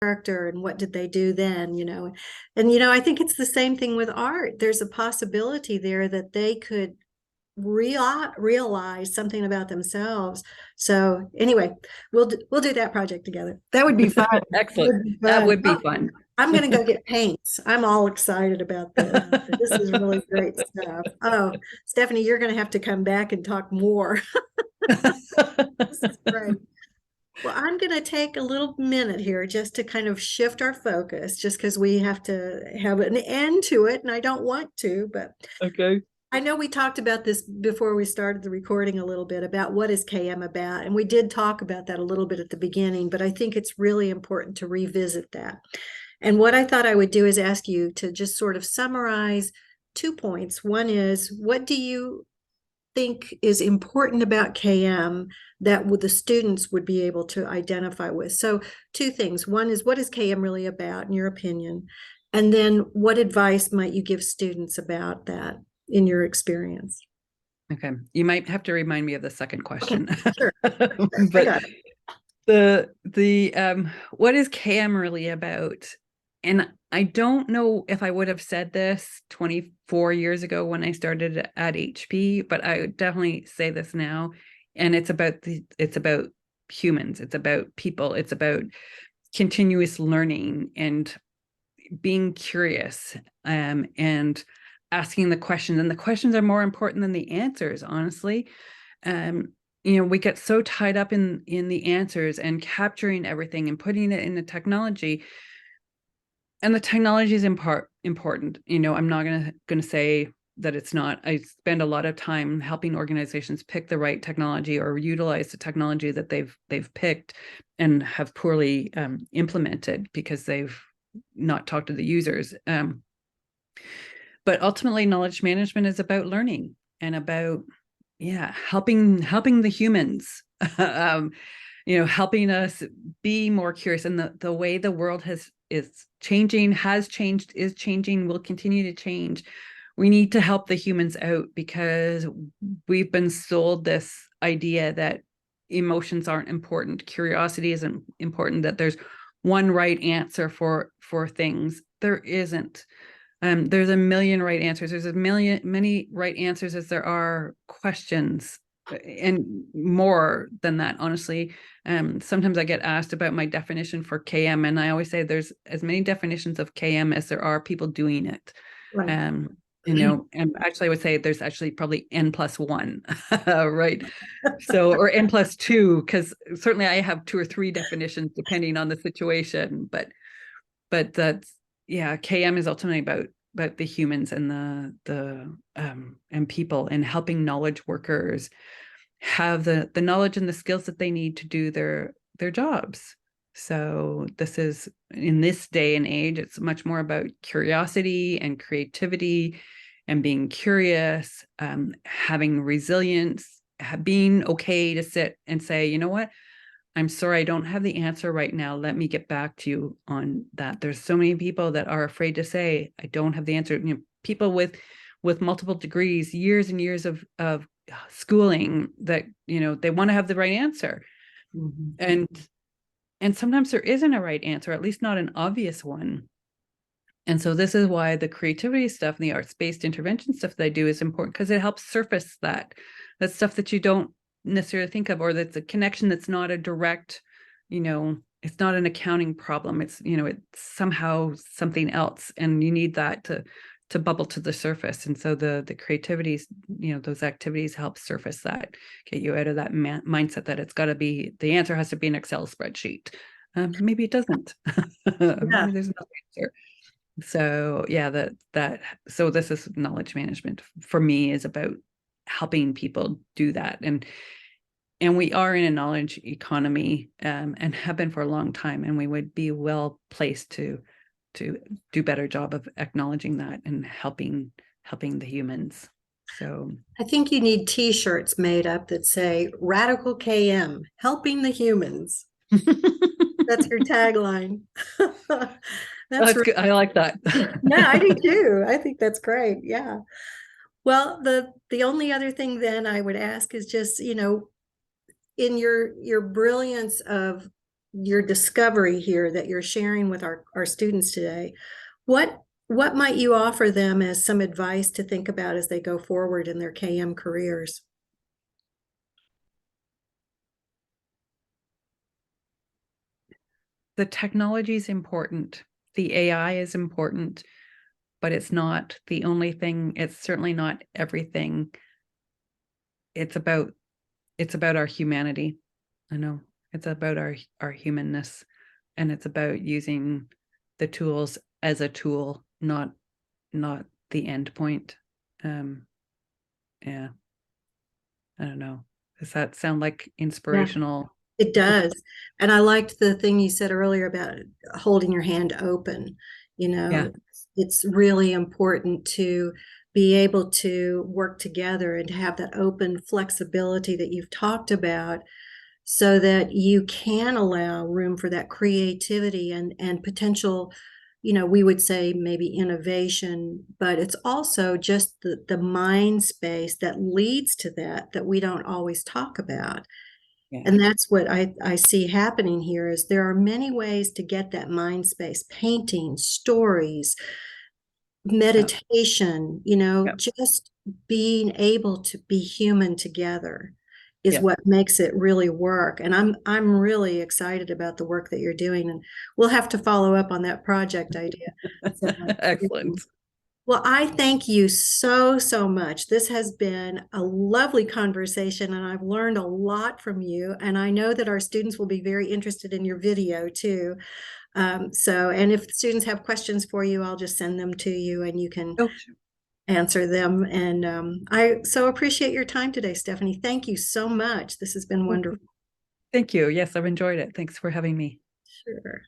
character and what did they do then, and I think it's the same thing with art. There's a possibility there that they could realize something about themselves. So anyway, we'll do that project together. That would be fun. Excellent. That would be Oh, fun. I'm going to go get paints. I'm all excited about this. This is really great stuff. Oh, Stephanie, you're going to have to come back and talk more. This is great. Well, I'm going to take a little minute here just to kind of shift our focus, just because we have to have an end to it, and I don't want to, but Okay. I know we talked about this before we started the recording a little bit about what is KM about, and we did talk about that a little bit at the beginning, but I think it's really important to revisit that. And what I thought I would do is ask you to just sort of summarize 2 points. One is, what do you think is important about KM that the students would be able to identify with? So 2 things. One is, what is KM really about in your opinion? And then what advice might you give students about that in your experience? Okay. You might have to remind me of the second Okay, question. sure. I But got it. the what is KM really about? And I don't know if I would have said this 24 years ago when I started at HP, but I would definitely say this now. And it's about humans, it's about people, it's about continuous learning and being curious, and asking the questions. And the questions are more important than the answers, honestly. We get so tied up in the answers and capturing everything and putting it in the technology. And the technology is important. I'm not gonna say that it's not. I spend a lot of time helping organizations pick the right technology or utilize the technology that they've picked and have poorly implemented because they've not talked to the users. But ultimately, knowledge management is about learning and about, yeah, helping the humans, helping us be more curious. And the way the world is changing, has changed, is changing, will continue to change. We need to help the humans out because we've been sold this idea that emotions aren't important, curiosity isn't important, that there's one right answer for things. There isn't. There's a million right answers. There's many right answers as there are questions, and more than that, honestly. Sometimes I get asked about my definition for KM, and I always say there's as many definitions of KM as there are people doing it. Right. And actually I would say there's actually probably N+1, right? So, or N+2, because certainly I have 2 or 3 definitions depending on the situation, but that's, yeah, KM is ultimately about the humans and the and people, and helping knowledge workers have the knowledge and the skills that they need to do their jobs. So this is, in this day and age, it's much more about curiosity and creativity and being curious, having resilience, being okay to sit and say, you know what, I'm sorry, I don't have the answer right now. Let me get back to you on that. There's so many people that are afraid to say, I don't have the answer. People with multiple degrees, years and years of schooling, that, they want to have the right answer. Mm-hmm. And sometimes there isn't a right answer, at least not an obvious one. And so this is why the creativity stuff and the arts-based intervention stuff that I do is important, because it helps surface that stuff that you don't necessarily think of, or that's a connection that's not a direct, it's not an accounting problem. It's, it's somehow something else, and you need that to bubble to the surface. And so the creativities, those activities help surface that, get you out of that mindset that it's got to be, the answer has to be an Excel spreadsheet. Maybe it doesn't. Yeah. Maybe there's no answer. So yeah, so this is knowledge management for me, is about helping people do that. And we are in a knowledge economy, and have been for a long time, and we would be well placed to do better job of acknowledging that and helping the humans. So I think you need t-shirts made up that say Radical KM, helping the humans. That's your tagline. That's that's good. I like that. yeah, I do too. I think that's great. Yeah. Well, the only other thing then I would ask is just, in your brilliance of your discovery here that you're sharing with our students today, what might you offer them as some advice to think about as they go forward in their KM careers? The technology is important. The AI is important, but it's not the only thing. It's certainly not everything. It's about our humanity. I know it's about our humanness, and it's about using the tools as a tool, not the end point. Yeah, I don't know. Does that sound like Yeah, inspirational? it does. And I liked the thing you said earlier about holding your hand open. You Yeah, know, it's really important to be able to work together and to have that open flexibility that you've talked about so that you can allow room for that creativity and potential, we would say maybe innovation, but it's also just the mind space that leads to that we don't always talk about. yeah, And that's what I see happening here is there are many ways to get that mind space: painting, stories, yeah, meditation, yeah, just being able to be human together is yeah. what makes it really work. And I'm really excited about the work that you're doing. And we'll have to follow up on that project idea. So, Excellent. well, I thank you so, so much. This has been a lovely conversation, and I've learned a lot from you. And I know that our students will be very interested in your video too. And if students have questions for you, I'll just send them to you and you can Oh, sure. answer them. And I so appreciate your time today, Stephanie. Thank you so much. This has been wonderful. Thank you. Yes, I've enjoyed it. Thanks for having me. Sure.